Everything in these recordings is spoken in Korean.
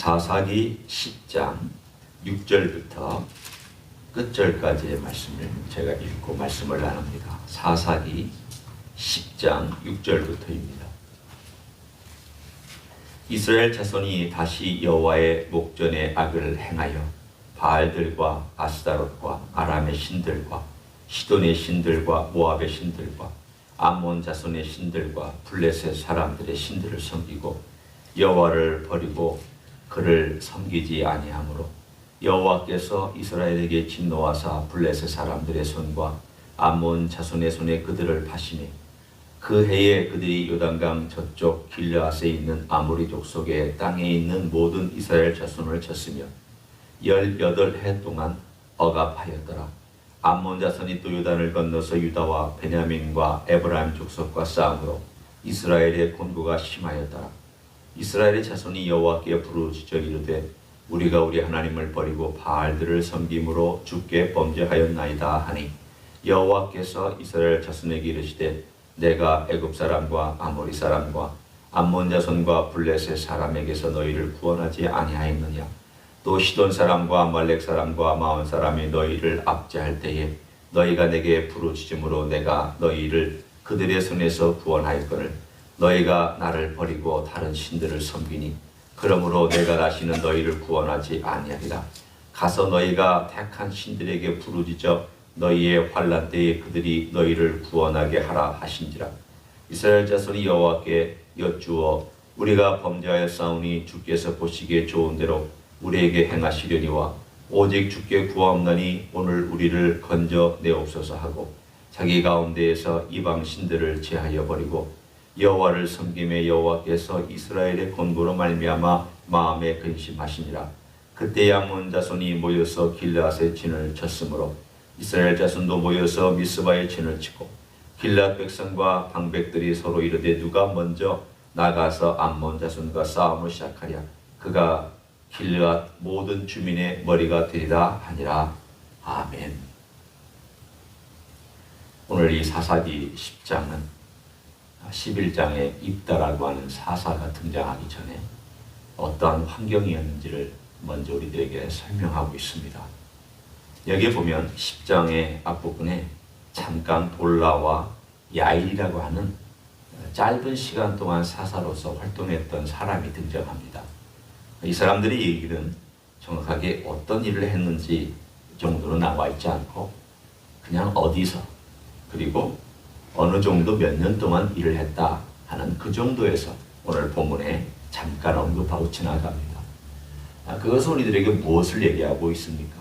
사사기 10장 6절부터 끝절까지의 말씀을 제가 읽고 말씀을 나눕니다. 사사기 10장 6절부터입니다. 이스라엘 자손이 다시 여호와의 목전에 악을 행하여 바알들과 아스다롯과 아람의 신들과 시돈의 신들과 모압의 신들과 암몬 자손의 신들과 블레셋 사람들의 신들을 섬기고 여호와를 버리고 그를 섬기지 아니하므로 여호와께서 이스라엘에게 진노하사 블레셋 사람들의 손과 암몬 자손의 손에 그들을 파시니 그 해에 그들이 요단강 저쪽 길르앗에 있는 아모리 족속의 땅에 있는 모든 이스라엘 자손을 쳤으며 18해 동안 억압하였더라. 암몬 자손이 또 요단을 건너서 유다와 베냐민과 에브라임 족속과 싸움으로 이스라엘의 곤고가 심하였더라. 이스라엘의 자손이 여호와께 부르짖어 이르되 우리가 우리 하나님을 버리고 바알들을 섬김으로 주께 범죄하였나이다 하니 여호와께서 이스라엘 자손에게 이르시되 내가 애굽 사람과 아모리 사람과 암몬 자손과 블레셋 사람에게서 너희를 구원하지 아니하였느냐. 또 시돈 사람과 아말렉 사람과 마온 사람이 너희를 압제할 때에 너희가 내게 부르짖음으로 내가 너희를 그들의 손에서 구원하였거늘 너희가 나를 버리고 다른 신들을 섬기니 그러므로 내가 다시는 너희를 구원하지 아니하리라. 가서 너희가 택한 신들에게 부르짖어 너희의 환난 때에 그들이 너희를 구원하게 하라 하신지라. 이스라엘 자손이 여호와께 여쭈어 우리가 범죄하였사오니 주께서 보시기에 좋은 대로 우리에게 행하시려니와 오직 주께 구하옵나니 오늘 우리를 건져 내옵소서 하고 자기 가운데에서 이방 신들을 제하여 버리고 여호와를 섬김에 여호와께서 이스라엘의 곤고로 말미암아 마음에 근심하시니라. 그때 암몬 자손이 모여서 길르앗의 진을 쳤으므로 이스라엘 자손도 모여서 미스바의 진을 치고 길르앗 백성과 방백들이 서로 이르되 누가 먼저 나가서 암몬 자손과 싸움을 시작하랴. 그가 길르앗 모든 주민의 머리가 되리라 하니라. 아멘. 오늘 이 사사기 10장은 11장에 입다라고 하는 사사가 등장하기 전에 어떠한 환경이었는지를 먼저 우리들에게 설명하고 있습니다. 여기에 보면 10장의 앞부분에 잠깐 돌라와 야일이라고 하는 짧은 시간 동안 사사로서 활동했던 사람이 등장합니다. 이 사람들의 얘기는 정확하게 어떤 일을 했는지 정도는 나와 있지 않고 그냥 어디서 그리고 어느 정도 몇 년 동안 일을 했다 하는 그 정도에서 오늘 본문에 잠깐 언급하고 지나갑니다. 그것은 우리들에게 무엇을 얘기하고 있습니까?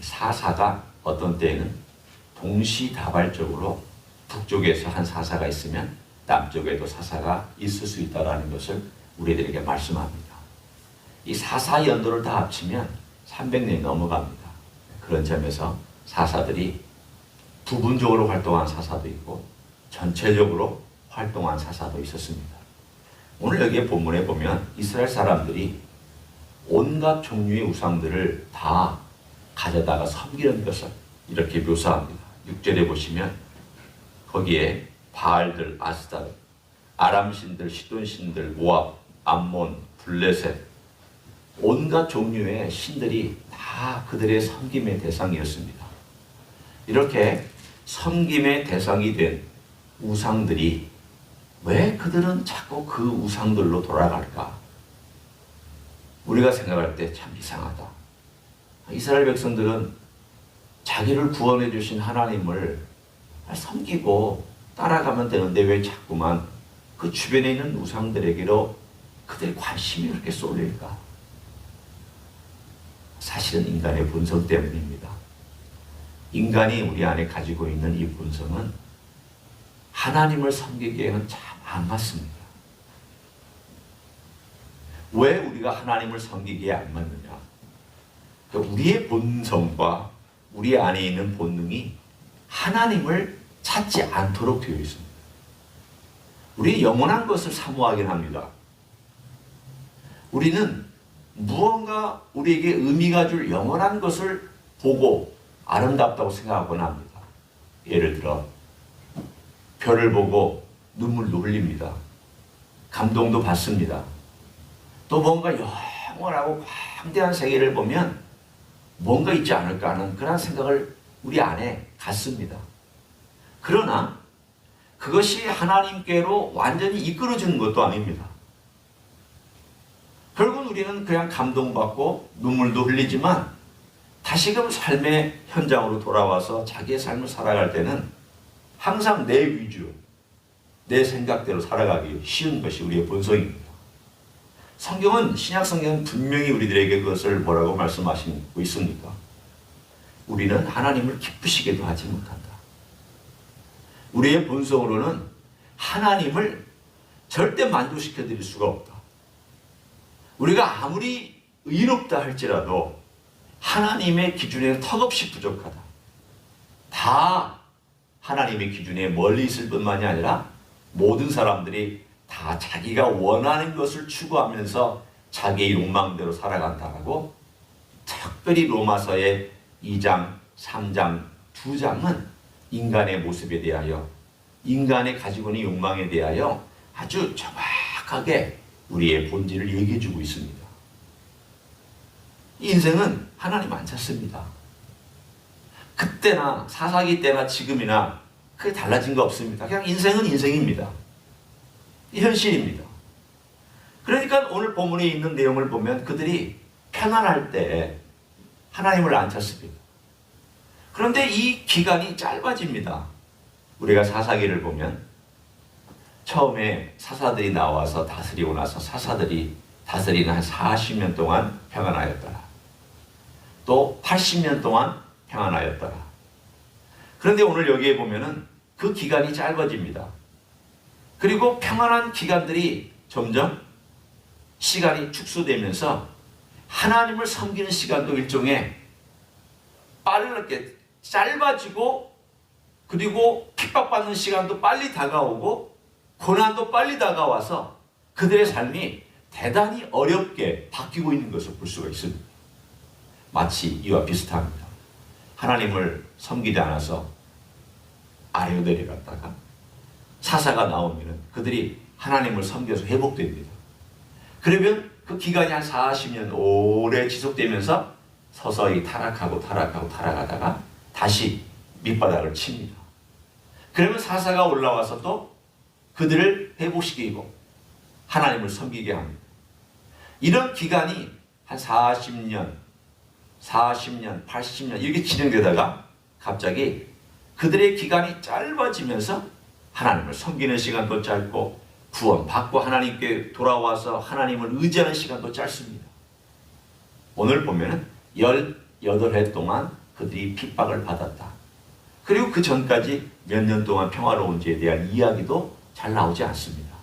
사사가 어떤 때에는 동시다발적으로 북쪽에서 한 사사가 있으면 남쪽에도 사사가 있을 수 있다는 것을 우리들에게 말씀합니다. 이 사사 연도를 다 합치면 300년이 넘어갑니다. 그런 점에서 사사들이 부분적으로 활동한 사사도 있고 전체적으로 활동한 사사도 있었습니다. 오늘 여기에 본문에 보면 이스라엘 사람들이 온갖 종류의 우상들을 다 가져다가 섬기는 것을 이렇게 묘사합니다. 6절에 보시면 거기에 바알들, 아스다롯, 아람 신들, 시돈 신들, 모압, 암몬, 블레셋 온갖 종류의 신들이 다 그들의 섬김의 대상이었습니다. 이렇게 섬김의 대상이 된 우상들이 왜 그들은 자꾸 그 우상들로 돌아갈까? 우리가 생각할 때 참 이상하다. 이스라엘 백성들은 자기를 구원해 주신 하나님을 섬기고 따라가면 되는데 왜 자꾸만 그 주변에 있는 우상들에게로 그들의 관심이 그렇게 쏠릴까? 사실은 인간의 본성 때문입니다. 인간이 우리 안에 가지고 있는 이 본성은 하나님을 섬기기에는 참 안 맞습니다. 왜 우리가 하나님을 섬기기에 안 맞느냐? 그러니까 우리의 본성과 우리 안에 있는 본능이 하나님을 찾지 않도록 되어 있습니다. 우리 영원한 것을 사모하긴 합니다. 우리는 무언가 우리에게 의미가 줄 영원한 것을 보고 아름답다고 생각하곤 합니다. 예를 들어 별을 보고 눈물도 흘립니다. 감동도 받습니다. 또 뭔가 평온하고 광대한 세계를 보면 뭔가 있지 않을까 하는 그런 생각을 우리 안에 갖습니다. 그러나 그것이 하나님께로 완전히 이끌어주는 것도 아닙니다. 결국은 우리는 그냥 감동받고 눈물도 흘리지만 다시금 삶의 현장으로 돌아와서 자기의 삶을 살아갈 때는 항상 내 위주, 내 생각대로 살아가기 쉬운 것이 우리의 본성입니다. 성경은, 신약 성경은 분명히 우리들에게 그것을 뭐라고 말씀하시고 있습니까? 우리는 하나님을 기쁘시게도 하지 못한다. 우리의 본성으로는 하나님을 절대 만족시켜 드릴 수가 없다. 우리가 아무리 의롭다 할지라도 하나님의 기준에 턱없이 부족하다. 다 하나님의 기준에 멀리 있을 뿐만이 아니라 모든 사람들이 다 자기가 원하는 것을 추구하면서 자기의 욕망대로 살아간다라고 특별히 로마서의 2장, 3장, 2장은 인간의 모습에 대하여, 인간의 가지고 있는 욕망에 대하여 아주 정확하게 우리의 본질을 얘기해 주고 있습니다. 인생은 하나님 안 찾습니다. 그때나 사사기 때나 지금이나 크게 달라진 거 없습니다. 그냥 인생은 인생입니다. 현실입니다. 그러니까 오늘 본문에 있는 내용을 보면 그들이 편안할 때 하나님을 안 찾습니다. 그런데 이 기간이 짧아집니다. 우리가 사사기를 보면 처음에 사사들이 나와서 다스리고 나서 사사들이 다스리는 한 40년 동안 평안하였더라. 또 80년 동안 평안하였더라. 그런데 오늘 여기에 보면은 그 기간이 짧아집니다. 그리고 평안한 기간들이 점점 시간이 축소되면서 하나님을 섬기는 시간도 일종의 빠르게 짧아지고, 그리고 핍박받는 시간도 빨리 다가오고 고난도 빨리 다가와서 그들의 삶이 대단히 어렵게 바뀌고 있는 것을 볼 수가 있습니다. 마치 이와 비슷합니다. 하나님을 섬기지 않아서 아래로 내려갔다가 사사가 나오면 그들이 하나님을 섬겨서 회복됩니다. 그러면 그 기간이 한 40년 오래 지속되면서 서서히 타락하다가 다시 밑바닥을 칩니다. 그러면 사사가 올라와서 또 그들을 회복시키고 하나님을 섬기게 합니다. 이런 기간이 한 40년, 80년 이렇게 진행되다가 갑자기 그들의 기간이 짧아지면서 하나님을 섬기는 시간도 짧고 구원받고 하나님께 돌아와서 하나님을 의지하는 시간도 짧습니다. 오늘 보면은 18해 동안 그들이 핍박을 받았다. 그리고 그 전까지 몇 년 동안 평화로운지에 대한 이야기도 잘 나오지 않습니다.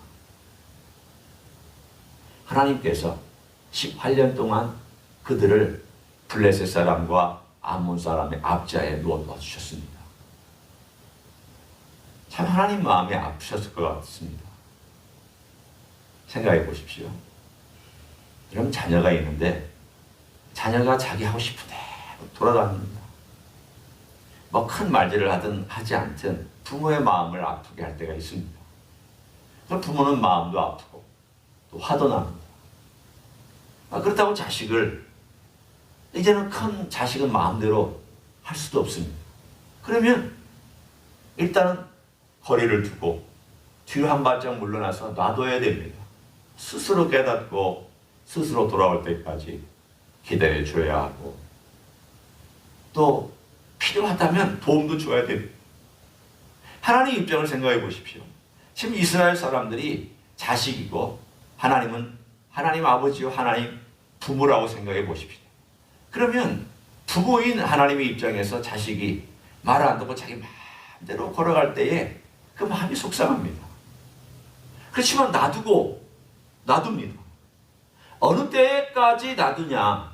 하나님께서 18년 동안 그들을 블레셋 사람과 암몬 사람의 압자에 놓아 주셨습니다. 참 하나님 마음이 아프셨을 것 같습니다. 생각해 보십시오. 여러분 자녀가 있는데 자녀가 자기 하고 싶은 대로 돌아다닙니다. 뭐 큰 말들을 하든 하지 않든 부모의 마음을 아프게 할 때가 있습니다. 부모는 마음도 아프고 또 화도 납니다. 그렇다고 자식을, 이제는 큰 자식은 마음대로 할 수도 없습니다. 그러면 일단은 거리를 두고 뒤로 한 발짝 물러나서 놔둬야 됩니다. 스스로 깨닫고 스스로 돌아올 때까지 기다려줘야 하고, 또 필요하다면 도움도 줘야 됩니다. 하나님 입장을 생각해 보십시오. 지금 이스라엘 사람들이 자식이고 하나님은 하나님 아버지요 하나님 부모라고 생각해 보십시오. 그러면 부모인 하나님의 입장에서 자식이 말을 안 듣고 자기 마음대로 걸어갈 때에 그 마음이 속상합니다. 그렇지만 놔둡니다. 어느 때까지 놔두냐?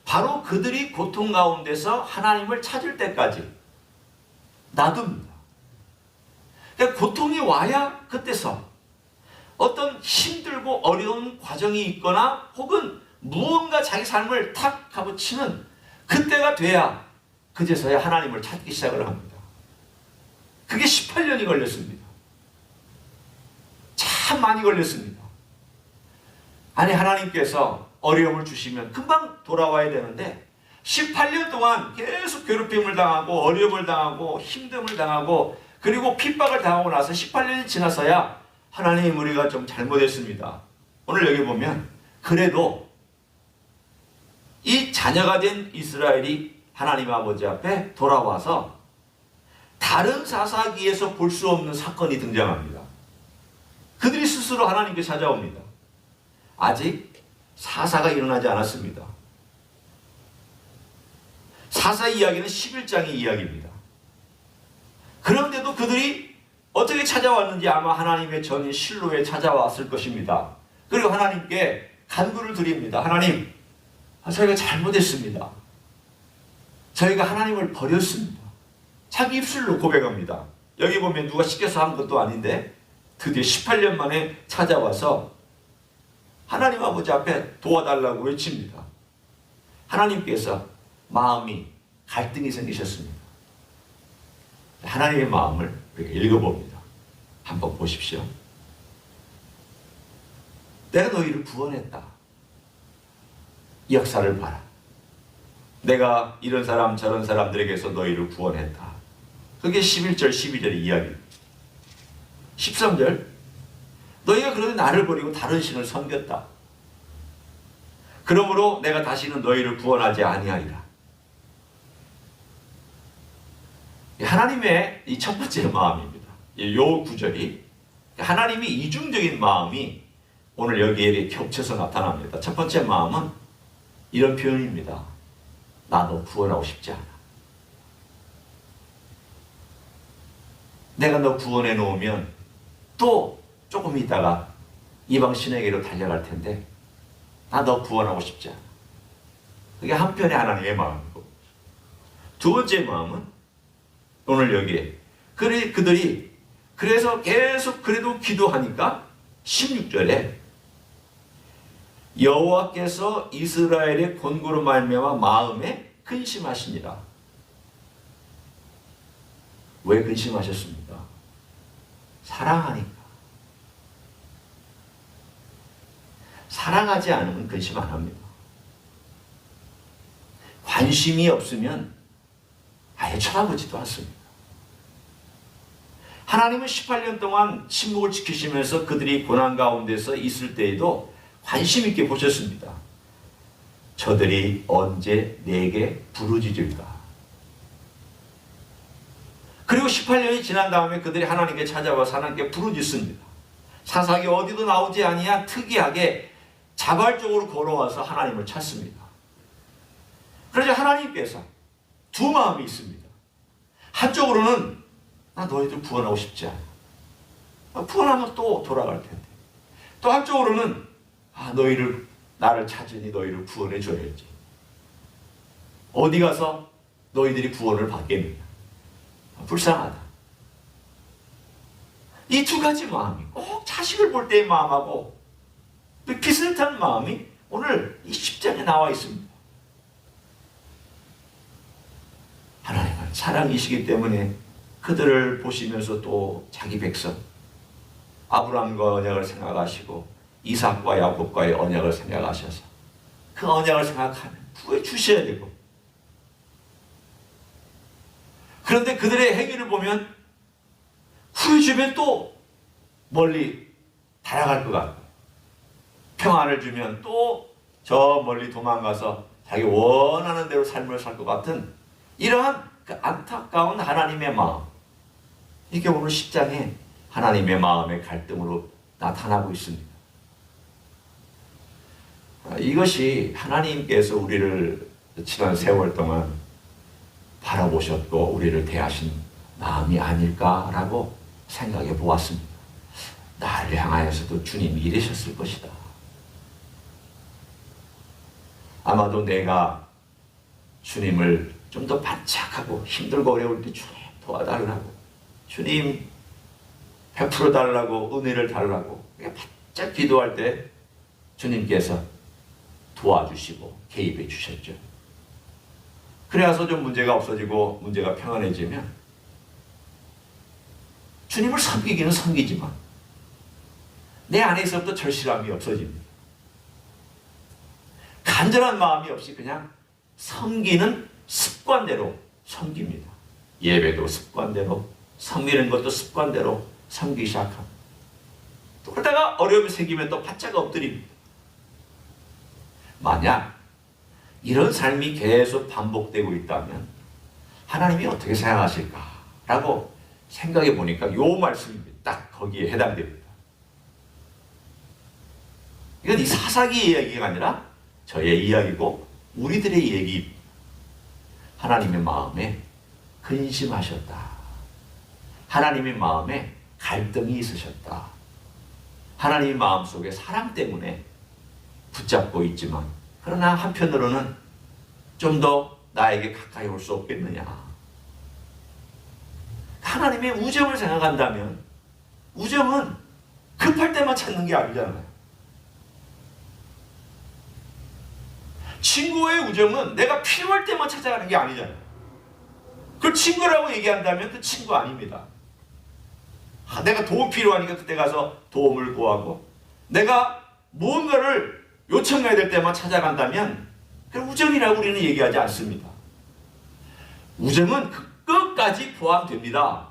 바로 그들이 고통 가운데서 하나님을 찾을 때까지 놔둡니다. 그러니까 고통이 와야 그때서 어떤 힘들고 어려운 과정이 있거나 혹은 무언가 자기 삶을 탁 하고 치는 그때가 돼야 그제서야 하나님을 찾기 시작을 합니다. 그게 18년이 걸렸습니다. 참 많이 걸렸습니다. 아니 하나님께서 어려움을 주시면 금방 돌아와야 되는데 18년 동안 계속 괴롭힘을 당하고 어려움을 당하고 힘듦을 당하고 그리고 핍박을 당하고 나서 18년이 지나서야 하나님 우리가 좀 잘못했습니다. 오늘 여기 보면 그래도 이 자녀가 된 이스라엘이 하나님 아버지 앞에 돌아와서 다른 사사기에서 볼 수 없는 사건이 등장합니다. 그들이 스스로 하나님께 찾아옵니다. 아직 사사가 일어나지 않았습니다. 사사 이야기는 11장의 이야기입니다. 그런데도 그들이 어떻게 찾아왔는지 아마 하나님의 전인 실로에 찾아왔을 것입니다. 그리고 하나님께 간구를 드립니다. 하나님, 저희가 잘못했습니다. 저희가 하나님을 버렸습니다. 자기 입술로 고백합니다. 여기 보면 누가 시켜서 한 것도 아닌데 드디어 18년 만에 찾아와서 하나님 아버지 앞에 도와달라고 외칩니다. 하나님께서 마음이 갈등이 생기셨습니다. 하나님의 마음을 읽어봅니다. 한번 보십시오. 내가 너희를 구원했다. 역사를 봐라. 내가 이런 사람 저런 사람들에게서 너희를 구원했다. 그게 11절 12절의 이야기입니다. 13절 너희가 그러니 나를 버리고 다른 신을 섬겼다. 그러므로 내가 다시는 너희를 구원하지 아니하리라. 하나님의 이 첫 번째 마음입니다. 요 구절이 하나님이 이중적인 마음이 오늘 여기에 겹쳐서 나타납니다. 첫 번째 마음은 이런 표현입니다. 나 너 구원하고 싶지 않아. 내가 너 구원해 놓으면 또 조금 있다가 이방 신에게로 달려갈 텐데 나 너 구원하고 싶지 않아. 그게 한편의 하나님의 마음이고, 두 번째 마음은 오늘 여기에 그들이 그래서 계속 그래도 기도하니까 16절에 여호와께서 이스라엘의 권고로 말미암아 마음에 근심하시니라. 왜 근심하셨습니까? 사랑하니까. 사랑하지 않으면 근심 안 합니다. 관심이 없으면 아예 쳐다보지도 않습니다. 하나님은 18년 동안 침묵을 지키시면서 그들이 고난 가운데서 있을 때에도 관심 있게 보셨습니다. 저들이 언제 내게 부르짖을까? 그리고 18년이 지난 다음에 그들이 하나님께 찾아와서 하나님께 부르짖습니다. 사사기 어디도 나오지 아니한 특이하게 자발적으로 걸어와서 하나님을 찾습니다. 그러자 하나님께서 두 마음이 있습니다. 한쪽으로는 나 너희들 구원하고 싶지 않아. 구원하면 또 돌아갈 텐데. 또 한쪽으로는 너희를 나를 찾으니 너희를 구원해 줘야지. 어디 가서 너희들이 구원을 받겠느냐. 불쌍하다. 이 두 가지 마음이 꼭 자식을 볼 때의 마음하고 비슷한 마음이 오늘 이 10장에 나와 있습니다. 하나님은 사랑이시기 때문에 그들을 보시면서 또 자기 백성 아브라함과 언약을 생각하시고 이삭과 야곱과의 언약을 생각하셔서 그 언약을 생각하면 구해 주셔야 되고, 그런데 그들의 행위를 보면 구해 주면 또 멀리 달아갈 것 같고, 평안을 주면 또 저 멀리 도망가서 자기 원하는 대로 삶을 살 것 같은 이러한 그 안타까운 하나님의 마음, 이게 오늘 10장에 하나님의 마음의 갈등으로 나타나고 있습니다. 이것이 하나님께서 우리를 지난 세월 동안 바라보셨고 우리를 대하신 마음이 아닐까라고 생각해 보았습니다. 나를 향하여서도 주님이 이러셨을 것이다. 아마도 내가 주님을 좀 더 반짝하고 힘들고 어려울 때 주님 도와달라고, 주님 베풀어 달라고, 은혜를 달라고 바짝 기도할 때 주님께서 도와주시고 개입해 주셨죠. 그래서 좀 문제가 없어지고 문제가 평안해지면 주님을 섬기기는 섬기지만 내 안에서부터 절실함이 없어집니다. 간절한 마음이 없이 그냥 섬기는 습관대로 섬깁니다. 예배도 습관대로, 섬기는 것도 습관대로 섬기기 시작합니다. 또 그러다가 어려움이 생기면 또 바짝 엎드립니다. 만약 이런 삶이 계속 반복되고 있다면 하나님이 어떻게 생각하실까라고 생각해 보니까 요 말씀이 딱 거기에 해당됩니다. 이건 이 사사기의 이야기가 아니라 저의 이야기고 우리들의 얘기입니다. 하나님의 마음에 근심하셨다. 하나님의 마음에 갈등이 있으셨다. 하나님의 마음속에 사랑 때문에 붙잡고 있지만 그러나 한편으로는 좀 더 나에게 가까이 올 수 없겠느냐. 하나님의 우정을 생각한다면 우정은 급할 때만 찾는 게 아니잖아요. 친구의 우정은 내가 필요할 때만 찾아가는 게 아니잖아요. 그걸 친구라고 얘기한다면 그 친구 아닙니다. 내가 도움 필요하니까 그때 가서 도움을 구하고 내가 무언가를 요청해야 될 때만 찾아간다면 그걸 우정이라고 우리는 얘기하지 않습니다. 우정은 그 끝까지 포함됩니다.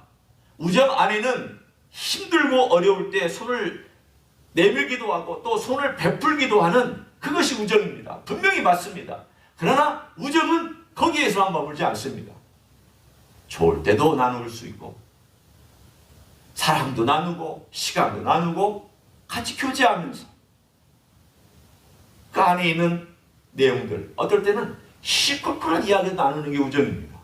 우정 안에는 힘들고 어려울 때 손을 내밀기도 하고 또 손을 베풀기도 하는 그것이 우정입니다. 분명히 맞습니다. 그러나 우정은 거기에서만 머물지 않습니다. 좋을 때도 나눌 수 있고 사랑도 나누고 시간도 나누고 같이 교제하면서 그 안에 있는 내용들 어떨 때는 시끌cur한 이야기를 나누는 게 우정입니다.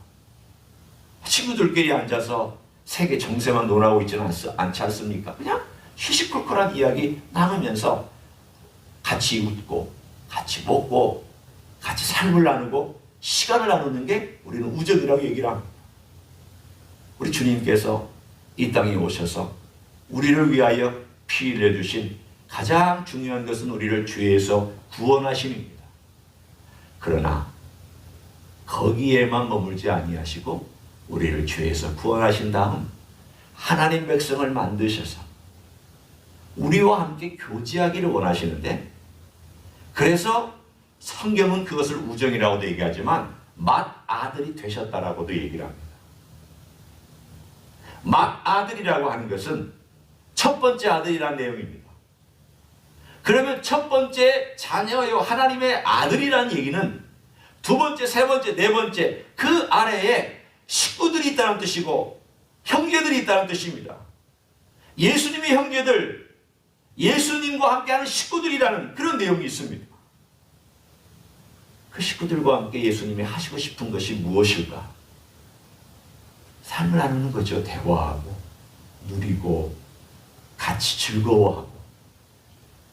친구들끼리 앉아서 세계 정세만 논하고 있지는 않지 않습니까? 그냥 시시콜콜한 이야기 나누면서 같이 웃고 같이 먹고 같이 삶을 나누고 시간을 나누는 게 우리는 우정이라고 얘기를 합니다. 우리 주님께서 이 땅에 오셔서 우리를 위하여 피 흘려주신 가장 중요한 것은 우리를 죄에서 구원하심입니다. 그러나 거기에만 머물지 아니하시고 우리를 죄에서 구원하신 다음 하나님 백성을 만드셔서 우리와 함께 교제하기를 원하시는데 그래서 성경은 그것을 우정이라고도 얘기하지만 맏아들이 되셨다라고도 얘기를 합니다. 맏아들이라고 하는 것은 첫 번째 아들이라는 내용입니다. 그러면 첫 번째 자녀요 하나님의 아들이라는 얘기는 두 번째, 세 번째, 네 번째 그 아래에 식구들이 있다는 뜻이고 형제들이 있다는 뜻입니다. 예수님의 형제들, 예수님과 함께하는 식구들이라는 그런 내용이 있습니다. 그 식구들과 함께 예수님이 하시고 싶은 것이 무엇일까? 삶을 나누는 거죠. 대화하고 누리고 같이 즐거워하고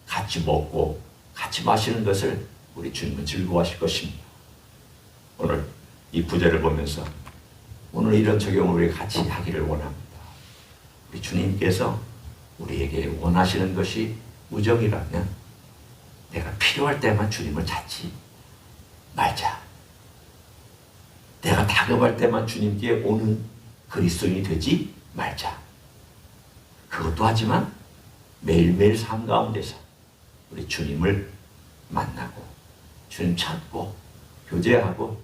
같이 먹고 같이 마시는 것을 우리 주님은 즐거워하실 것입니다. 오늘 이 구절을 보면서 오늘 이런 적용을 우리 같이 하기를 원합니다. 우리 주님께서 우리에게 원하시는 것이 우정이라면 내가 필요할 때만 주님을 찾지 말자. 내가 다급할 때만 주님께 오는 그리스도인이 되지 말자. 그것도 하지만 매일매일 삶 가운데서 우리 주님을 만나고 주님 찾고 교제하고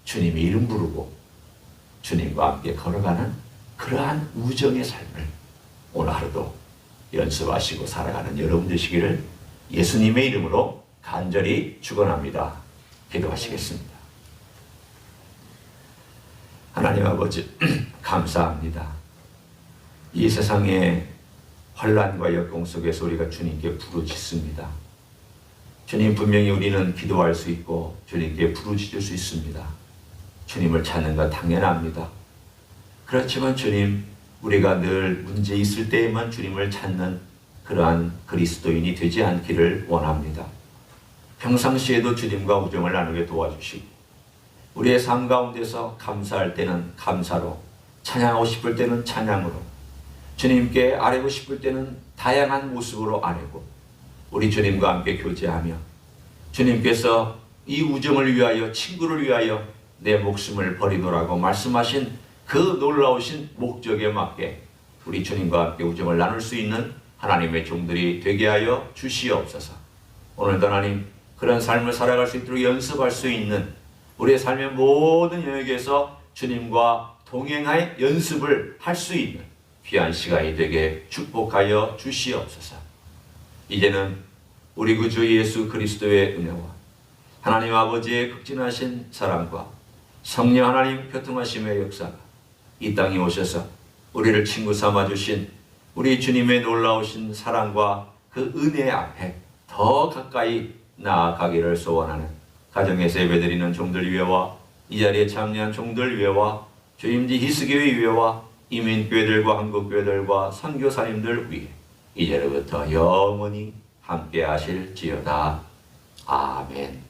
주님의 이름 부르고 주님과 함께 걸어가는 그러한 우정의 삶을 오늘 하루도 연습하시고 살아가는 여러분 되시기를 예수님의 이름으로 간절히 축원합니다. 기도하시겠습니다. 하나님 아버지 감사합니다. 이 세상의 환난과 역경 속에서 우리가 주님께 부르짖습니다. 주님 분명히 우리는 기도할 수 있고 주님께 부르짖을 수 있습니다. 주님을 찾는 건 당연합니다. 그렇지만 주님 우리가 늘 문제 있을 때에만 주님을 찾는 그러한 그리스도인이 되지 않기를 원합니다. 평상시에도 주님과 우정을 나누게 도와주시고 우리의 삶 가운데서 감사할 때는 감사로 찬양하고 싶을 때는 찬양으로 주님께 아뢰고 싶을 때는 다양한 모습으로 아뢰고 우리 주님과 함께 교제하며 주님께서 이 우정을 위하여 친구를 위하여 내 목숨을 버리노라고 말씀하신 그 놀라우신 목적에 맞게 우리 주님과 함께 우정을 나눌 수 있는 하나님의 종들이 되게 하여 주시옵소서. 오늘도 하나님 그런 삶을 살아갈 수 있도록 연습할 수 있는 우리의 삶의 모든 영역에서 주님과 동행할 연습을 할 수 있는 귀한 시간이 되게 축복하여 주시옵소서. 이제는 우리 구주 예수 그리스도의 은혜와 하나님 아버지의 극진하신 사랑과 성령 하나님 교통하심의 역사가 이 땅에 오셔서 우리를 친구 삼아주신 우리 주님의 놀라우신 사랑과 그 은혜 앞에 더 가까이 나아가기를 소원하는 가정에서 예배드리는 종들 위에와 이 자리에 참여한 종들 위에와 주임지 히스교회 위에와 이민교회들과 한국교회들과 선교사님들 위에 이제로부터 영원히 함께 하실지어다. 아멘.